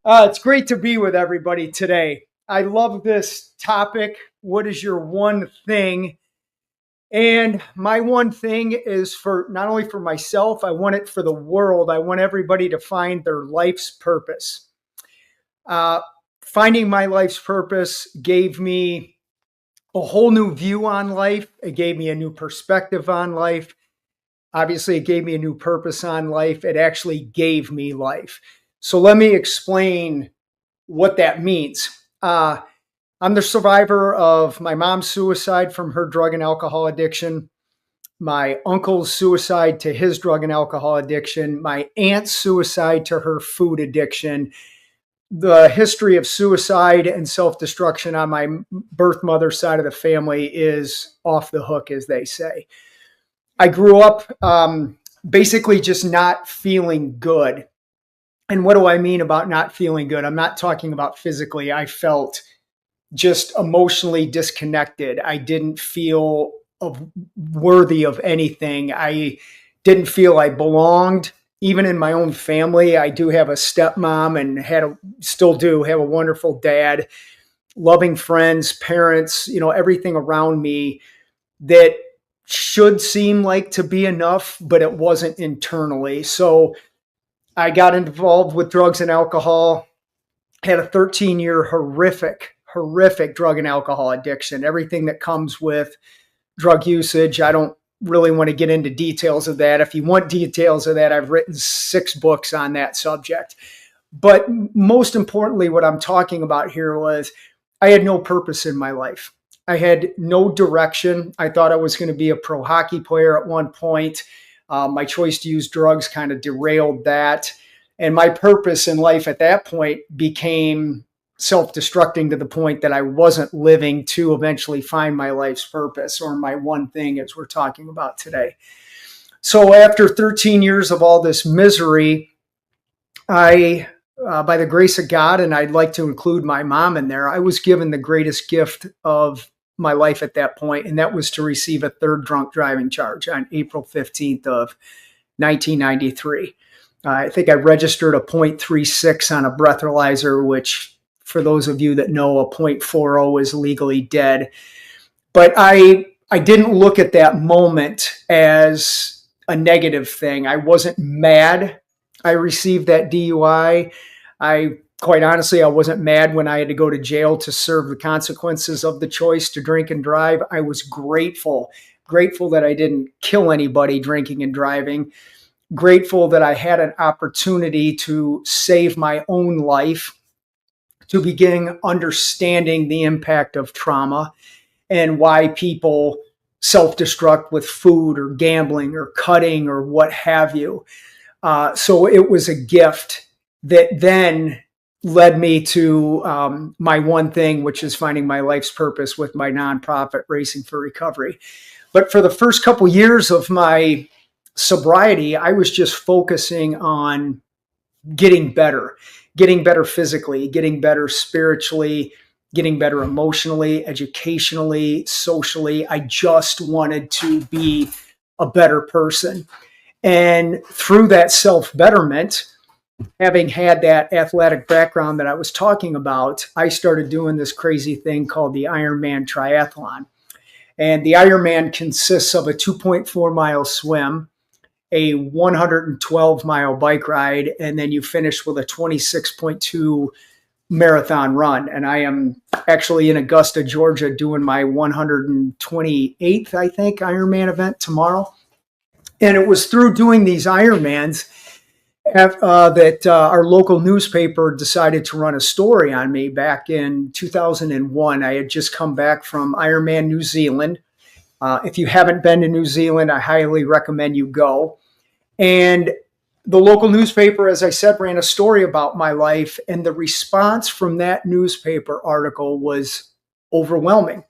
It's great to be with everybody today. I love this topic. What is your one thing? And my one thing is for not only for myself, I want it for the world. I want everybody to find their life's purpose. Uh, Finding my life's purpose gave me a whole new view on life. It gave me a new perspective on life. Obviously, it gave me a new purpose on life. It actually gave me life. So let me explain what that means. I'm the survivor of my mom's suicide from her drug and alcohol addiction, my uncle's suicide to his drug and alcohol addiction, my aunt's suicide to her food addiction. The history of suicide and self destruction on my birth mother's side of the family is off the hook, as they say. I grew up basically just not feeling good. And what do I mean about not feeling good? I'm not talking about physically. I felt just emotionally disconnected. I didn't feel worthy of anything. I didn't feel I belonged. Even in my own family, I do have a stepmom and still do have a wonderful dad, loving friends, parents, everything around me that should seem like to be enough, but it wasn't internally. So I got involved with drugs and alcohol, had a 13-year horrific drug and alcohol addiction, everything that comes with drug usage. I don't really want to get into details of that. If you want details of that, I've written 6 books on that subject. But most importantly, what I'm talking about here was I had no purpose in my life. I had no direction. I thought I was going to be a pro hockey player at one point. My choice to use drugs kind of derailed that. And my purpose in life at that point became self-destructing to the point that I wasn't living to eventually find my life's purpose, or my one thing, as we're talking about today. So after 13 years of all this misery, I, by the grace of God, and I'd like to include my mom in there, I was given the greatest gift of my life at that point, and that was to receive a third drunk driving charge on April 15th of 1993. I think I registered a .36 on a breathalyzer, which for those of you that know, a .40 is legally dead. But I didn't look at that moment as a negative thing. I wasn't mad I received that DUI. Quite honestly, I wasn't mad when I had to go to jail to serve the consequences of the choice to drink and drive. I was grateful that I didn't kill anybody drinking and driving, grateful that I had an opportunity to save my own life, to begin understanding the impact of trauma and why people self-destruct with food or gambling or cutting or what have you. So it was a gift that then led me to my one thing, which is finding my life's purpose with my nonprofit, Racing for Recovery. But for the first couple years of my sobriety, I was just focusing on getting better physically, getting better spiritually, getting better emotionally, educationally, socially. I just wanted to be a better person. And through that self-betterment, having had that athletic background that I was talking about, I started doing this crazy thing called the IRONMAN triathlon. And the Ironman consists of a 2.4-mile swim, a 112-mile bike ride, and then you finish with a 26.2 marathon run. And I am actually in Augusta, Georgia, doing my 128th, I think, Ironman event tomorrow. And it was through doing these Ironmans that our local newspaper decided to run a story on me back in 2001. I had just come back from Ironman New Zealand. If you haven't been to New Zealand, I highly recommend you go. And the local newspaper, as I said, ran a story about my life, and the response from that newspaper article was overwhelming.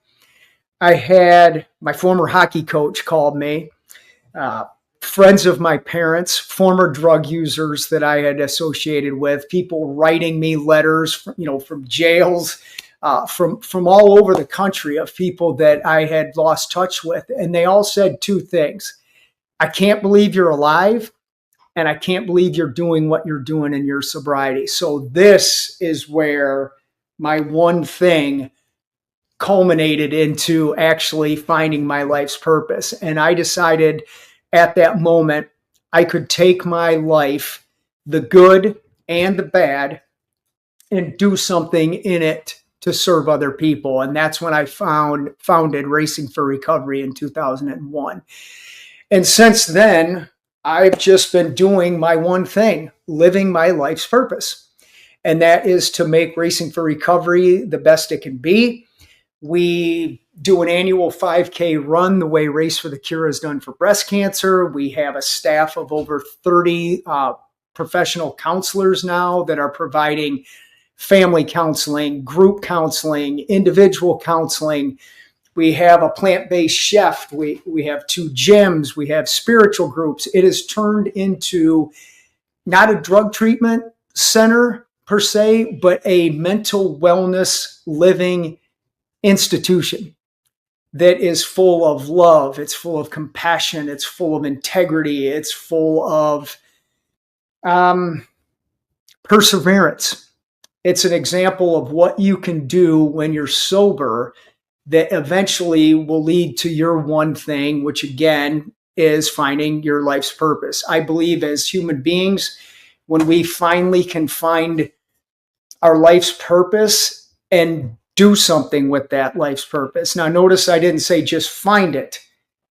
I had my former hockey coach called me, friends of my parents, former drug users that I had associated with, people writing me letters from jails, from all over the country, of people that I had lost touch with. And they all said 2 things. I can't believe you're alive. and I can't believe you're doing what you're doing in your sobriety. So this is where my one thing culminated into actually finding my life's purpose. And I decided at that moment I could take my life, the good and the bad, and do something in it to serve other people. And that's when I founded Racing for Recovery in 2001. And since then, I've just been doing my one thing, living my life's purpose. And that is to make Racing for Recovery the best it can be. We do an annual 5K run the way Race for the Cure is done for breast cancer. We have a staff of over 30 professional counselors now that are providing family counseling, group counseling, individual counseling. We have a plant-based chef. We have 2 gyms. We have spiritual groups. It has turned into not a drug treatment center per se, but a mental wellness living institution that is full of love. It's full of compassion. It's full of integrity. It's full of perseverance. It's an example of what you can do when you're sober that eventually will lead to your one thing, which again is finding your life's purpose. I believe as human beings, when we finally can find our life's purpose and do something with that life's purpose. Now, notice I didn't say just find it.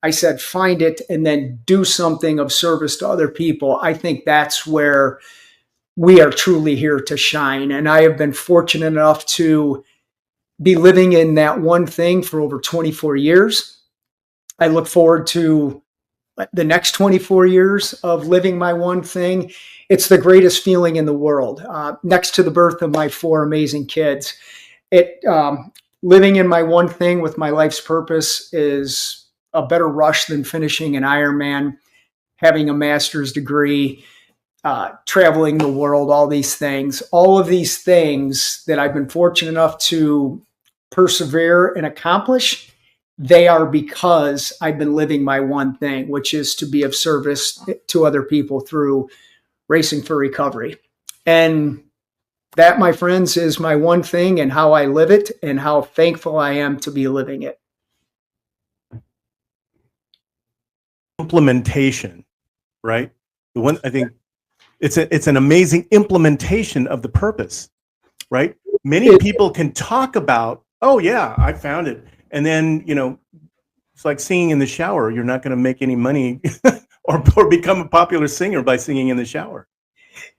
I said find it and then do something of service to other people. I think that's where we are truly here to shine. And I have been fortunate enough to be living in that one thing for over 24 years. I look forward to the next 24 years of living my one thing. It's the greatest feeling in the world. Next to the birth of my 4 amazing kids, living in my one thing with my life's purpose is a better rush than finishing an Ironman, having a master's degree, traveling the world, all these things. All of these things that I've been fortunate enough to persevere and accomplish, they are because I've been living my one thing, which is to be of service to other people through Racing for Recovery. And that, my friends, is my one thing and how I live it and how thankful I am to be living it. Implementation, right? The one, I think it's an amazing implementation of the purpose, right? Many people can talk about, oh yeah, I found it. And then, it's like singing in the shower. You're not going to make any money or become a popular singer by singing in the shower.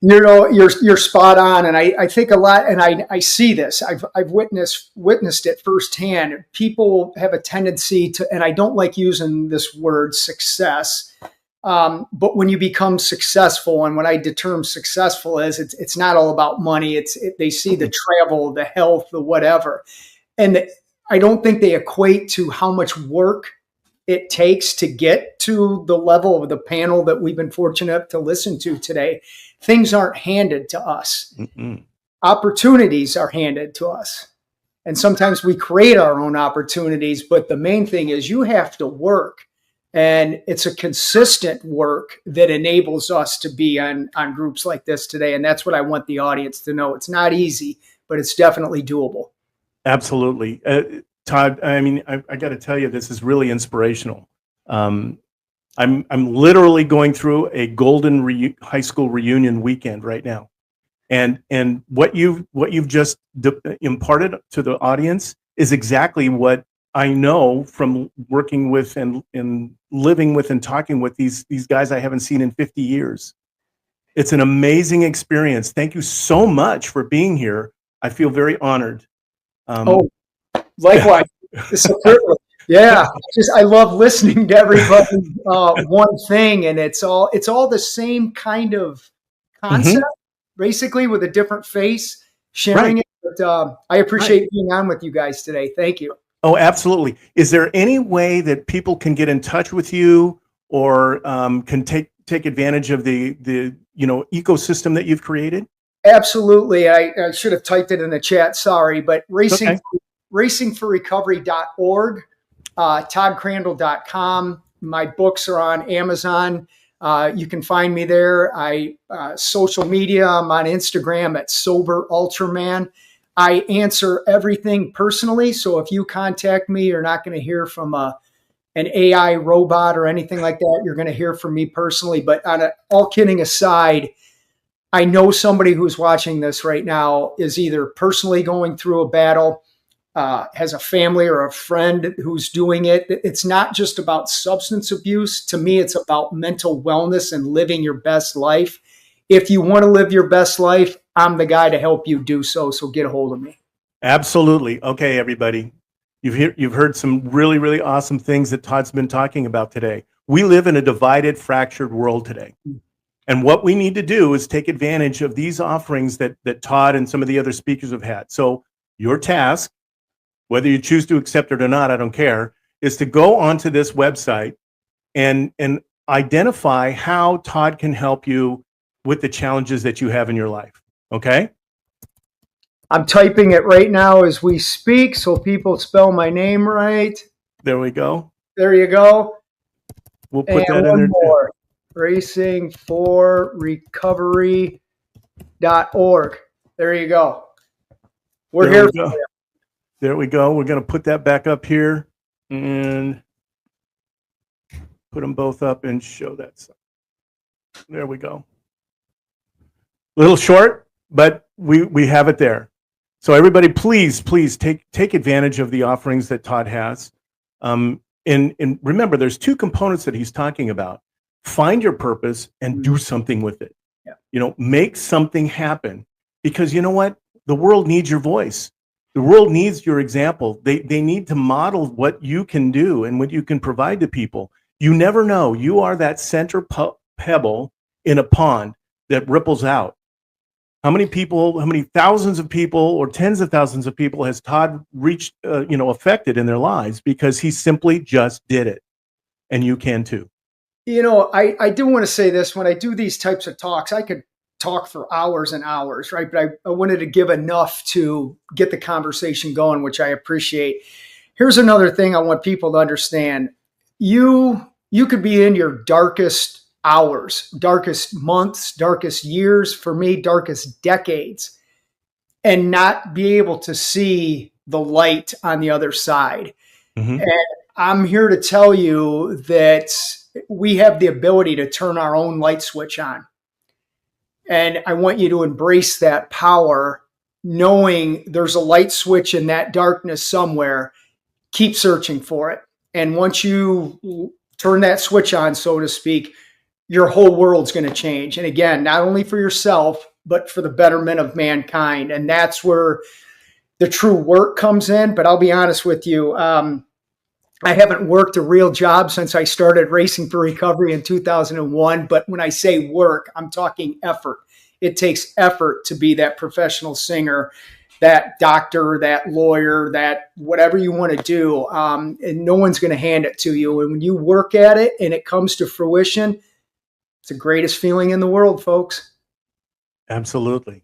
You're spot on. And I think a lot, and I see this, I've witnessed it firsthand. People have a tendency to, and I don't like using this word success, but when you become successful, and what I determine successful is, it's not all about money. They see the travel, the health, the whatever. And I don't think they equate to how much work it takes to get to the level of the panel that we've been fortunate to listen to today. Things aren't handed to us. Mm-mm. Opportunities are handed to us. And sometimes we create our own opportunities, but the main thing is you have to work. And it's a consistent work that enables us to be on groups like this today. And that's what I want the audience to know. It's not easy, but it's definitely doable. Absolutely. Todd, I mean, I got to tell you, this is really inspirational. I'm literally going through a golden high school reunion weekend right now. And what you've just imparted to the audience is exactly what I know from working with and living with and talking with these guys I haven't seen in 50 years. It's an amazing experience. Thank you so much for being here. I feel very honored. Likewise. It's a privilege. Yeah, I love listening to everybody. One thing, and it's all the same kind of concept, basically with a different face, sharing it. But I appreciate being on with you guys today. Thank you. Oh, absolutely. Is there any way that people can get in touch with you or can take advantage of the ecosystem that you've created? Absolutely. I should have typed it in the chat. Sorry, but racingforrecovery.org, toddcrandell.com. My books are on Amazon. You can find me there. Social media, I'm on Instagram at Sober Ultraman. I answer everything personally. So if you contact me, you're not going to hear from an AI robot or anything like that. You're going to hear from me personally. But all kidding aside, I know somebody who's watching this right now is either personally going through a battle, has a family or a friend who's doing it. It's not just about substance abuse. To me, it's about mental wellness and living your best life. If you want to live your best life, I'm the guy to help you do so. So get a hold of me. Absolutely. Okay, everybody. You've heard some really, really awesome things that Todd's been talking about today. We live in a divided, fractured world today. And what we need to do is take advantage of these offerings that Todd and some of the other speakers have had. So your task, whether you choose to accept it or not, I don't care, is to go onto this website and identify how Todd can help you with the challenges that you have in your life. Okay? I'm typing it right now as we speak, so people spell my name right. There we go. There you go. We'll put that in there more. Too. Racingforrecovery.org. There you go. We're here. There we go. We're going to put that back up here and put them both up and show that. There we go. A little short, but we have it there. So everybody, please take advantage of the offerings that Todd has. And remember, there's two components that he's talking about. Find your purpose and do something with it. Yeah. Make something happen, because you know what? The world needs your voice. The world needs your example. They need to model what you can do and what you can provide to people. You never know. You are that center pebble in a pond that ripples out. How many thousands of people or tens of thousands of people has Todd reached, affected in their lives because he simply just did it? And you can too. I do want to say this. When I do these types of talks, I could talk for hours and hours, right? But I wanted to give enough to get the conversation going, which I appreciate. Here's another thing I want people to understand. You could be in your darkest hours, darkest months, darkest years, for me, darkest decades, and not be able to see the light on the other side. Mm-hmm. And I'm here to tell you that we have the ability to turn our own light switch on. And I want you to embrace that power, knowing there's a light switch in that darkness somewhere. Keep searching for it. And once you turn that switch on, so to speak, your whole world's going to change. And again, not only for yourself, but for the betterment of mankind. And that's where the true work comes in. But I'll be honest with you, I haven't worked a real job since I started Racing for Recovery in 2001. But when I say work, I'm talking effort. It takes effort to be that professional singer, that doctor, that lawyer, that whatever you want to do. And no one's going to hand it to you. And when you work at it and it comes to fruition, it's the greatest feeling in the world, folks. Absolutely.